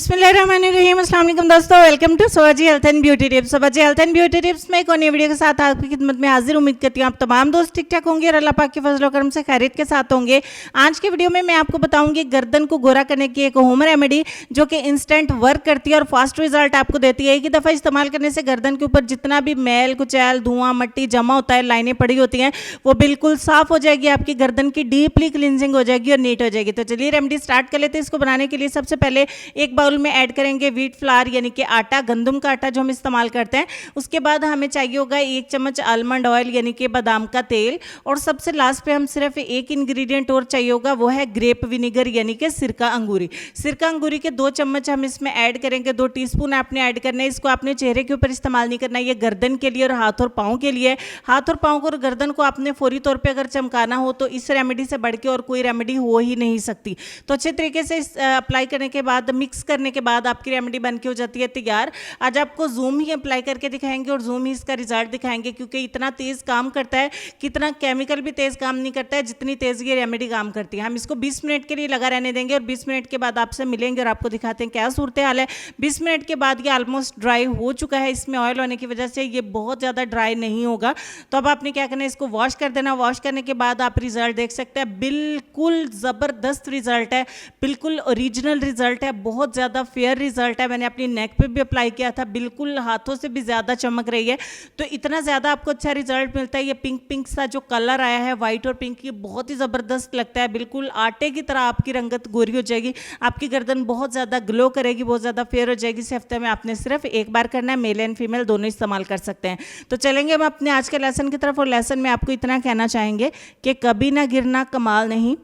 बिस्मिल्लाहिर्रहमानिर्रहीम, अस्सलाम वालेकुम दोस्तों, welcome to Sohaji health and beauty tips. Sohaji health and beauty tips में एक और नई वीडियो के साथ आपकी खिदमत में हाजिर। उम्मीद करती हूँ आप तमाम दोस्त ठीक ठाक होंगे और अल्लाह पाक के फजल करम से खैरियत के साथ होंगे। आज के वीडियो में मैं आपको बताऊंगी गर्दन को गोरा करने की एक होम रेमेडी जो कि इंस्टेंट वर्क करती है और फास्ट रिजल्ट आपको देती है। एक ही दफ़ा इस्तेमाल करने से गर्दन के ऊपर जितना भी मैल कुचैल धुआं मट्टी जमा होता है, लाइनें पड़ी होती हैं, वो बिल्कुल साफ हो जाएगी। आपकी गर्दन की डीपली क्लिनजिंग हो जाएगी और नीट हो जाएगी। तो चलिए रेमेडी स्टार्ट कर लेते हैं। इसको बनाने के लिए सबसे पहले एक बाउल में ऐड करेंगे व्हीट फ्लावर यानी कि आटा, गंदम का आटा जो हम इस्तेमाल करते हैं। उसके बाद हमें चाहिए होगा 1 चम्मच आलमंड ऑयल यानी कि बादाम का तेल, और सबसे लास्ट पे हम सिर्फ एक इंग्रेडिएंट और चाहिए होगा, वो है ग्रेप विनेगर यानी कि सिरका अंगूरी। सिरका अंगूरी के 2 चम्मच हम इसमें ऐड करेंगे। 2 टीस्पून आपने ऐड करना है। इसको आपने चेहरे के ऊपर इस्तेमाल नहीं करना है, ये गर्दन के लिए और हाथ और पाँव के लिए। हाथ और पाँव को और गर्दन को आपने फौरी तौर पर अगर चमकाना हो तो इस रेमेडी से बढ़ के और कोई रेमेडी हो ही नहीं सकती। तो अच्छे तरीके से अप्लाई करने के बाद, मिक्स करने के बाद आपकी रेमेडी बन के हो जाती है तैयार। आज आपको जूम ही अप्लाई करके दिखाएंगे और जूम ही इसका रिजल्ट दिखाएंगे, क्योंकि इतना तेज़ काम करता है कि इतना केमिकल भी तेज़ काम नहीं करता है जितनी तेज़ ये रेमेडी काम करती है। हम इसको 20 मिनट के लिए लगा रहने देंगे और 20 मिनट के बाद आपसे मिलेंगे और आपको दिखाते हैं क्या सूरत हाल है। 20 मिनट के बाद ये ऑलमोस्ट ड्राई हो चुका है। इसमें ऑयल होने की वजह से ये बहुत ज़्यादा ड्राई नहीं होगा। तो अब आपने क्या करना है, इसको वॉश कर देना। वॉश करने के बाद आप रिजल्ट देख सकते हैं, बिल्कुल ज़बरदस्त रिजल्ट है, बिल्कुल ओरिजिनल रिजल्ट है, बहुत ज़्यादा फेयर रिजल्ट है। मैंने अपनी नेक पे भी अप्लाई किया था, बिल्कुल हाथों से भी ज़्यादा चमक रही है। तो इतना ज़्यादा आपको अच्छा रिजल्ट मिलता है। ये पिंक पिंक सा जो कलर आया है, वाइट और पिंक, ये बहुत ही ज़बरदस्त लगता है। बिल्कुल आटे की तरह आपकी रंगत गोरी हो जाएगी, आपकी गर्दन बहुत ज़्यादा ग्लो करेगी, बहुत ज़्यादा फेयर हो जाएगी। इस हफ्ते में आपने सिर्फ एक बार करना है, मेल एंड फीमेल दोनों इस्तेमाल कर सकते हैं। तो चलेंगे हम अपने आज के लेसन की तरफ, और लेसन में आपको इतना कहना चाहेंगे कि कभी ना गिरना कमाल नहीं,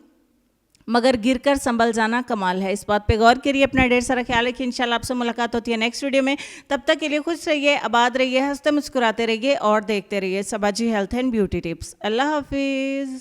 मगर गिरकर संभल जाना कमाल है। इस बात पे गौर करिए, अपना ढेर सारा ख्याल रखिए। इंशाल्लाह आपसे मुलाकात होती है नेक्स्ट वीडियो में। तब तक के लिए खुश रहिए, आबाद रहिए, हंसते मुस्कुराते रहिए और देखते रहिए सोहाजी हेल्थ एंड ब्यूटी टिप्स। अल्लाह हाफिज़।